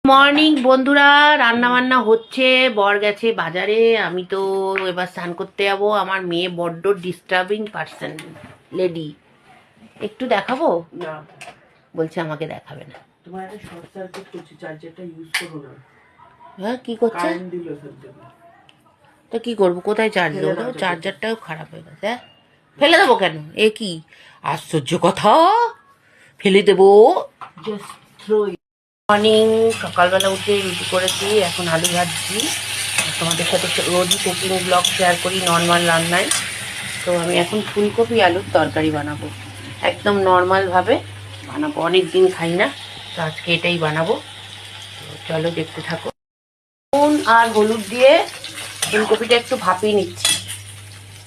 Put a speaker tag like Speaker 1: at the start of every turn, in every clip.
Speaker 1: Morning বন্ধুরা, রান্না বান্না হচ্ছে। বর গেছে বাজারে, আমি তো এবার স্নান করতে যাবো। আমার মেয়ে বড্ড ডিস্টার্বিং পার্সন, লেডি। একটু দেখাবো
Speaker 2: না,
Speaker 1: বলছে, আমাকে দেখাবে না।
Speaker 2: তোমার একটা শর্ট সার্কিট করছে, চার্জারটা ইউজ করো না।
Speaker 1: হ্যাঁ, কি করছে?
Speaker 2: কারেন্ট দিল ফেলতে।
Speaker 1: তো কি করবো, কোথায় চার্জ
Speaker 2: ফেলে
Speaker 1: দেবো?
Speaker 2: দাও
Speaker 1: চার্জারটাও খারাপ হয়ে গেছে। হ্যাঁ, ফেলে দেবো কেন? এ কি আশ্চর্য কথা, ফেলে দেবো?
Speaker 2: জাস্ট থ্রো ইট।
Speaker 1: মর্নিং, সকালবেলা উঠে রুটি করেছি, এখন আলু ভাজছি। তোমাদের সাথে রোজই কুকিং ব্লগ শেয়ার করি নর্মাল রান্নায়। তো আমি এখন ফুলকপি আলুর তরকারি বানাবো, একদম নর্মালভাবে বানাবো। অনেক দিন খাই না, তো আজকে এটাই বানাবো। তো চলো দেখতে থাকো। নুন আর হলুদ দিয়ে ফুলকপিটা একটু ভাপিয়ে নিচ্ছি।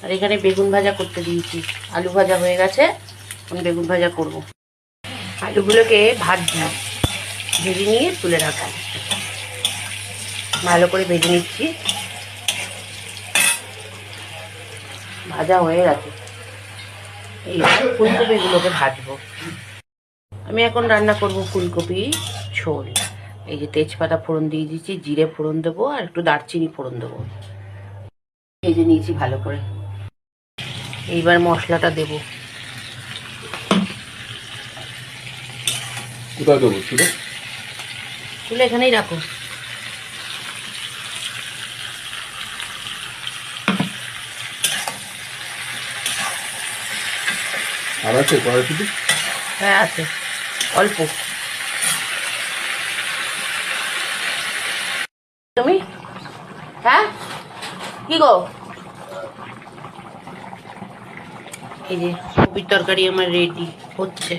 Speaker 1: আর এখানে বেগুন ভাজা করতে দিয়েছি। আলু ভাজা হয়ে গেছে, এখন বেগুন ভাজা করব। আলুগুলোকে ভাজছি, ভেজে নিয়ে তুলে রাখবো। ভালো করে ভেজে নিচ্ছি। ভাজা হয়ে গেছে, এই ফুলকপিগুলোকে ভাজবো। আমি এখন রান্না করব ফুলকপি ঝোল। এই যে তেজপাতা ফোড়ন দিয়ে দিচ্ছি, জিরে ফোড়ন দেবো, আর একটু দারচিনি ফোড়ন দেবো। ভেজে নিয়েছি ভালো করে। এইবার মশলাটা দেবো।
Speaker 3: কোথায় দেবো? ছিল
Speaker 1: তুলে এখানেই রাখো।
Speaker 3: আর আছে কড়াইশুটি?
Speaker 1: হ্যাঁ আছে, অল্প। তুমি? হ্যাঁ, কি গো? এই যে কপির তরকারি আমার রেডি হচ্ছে।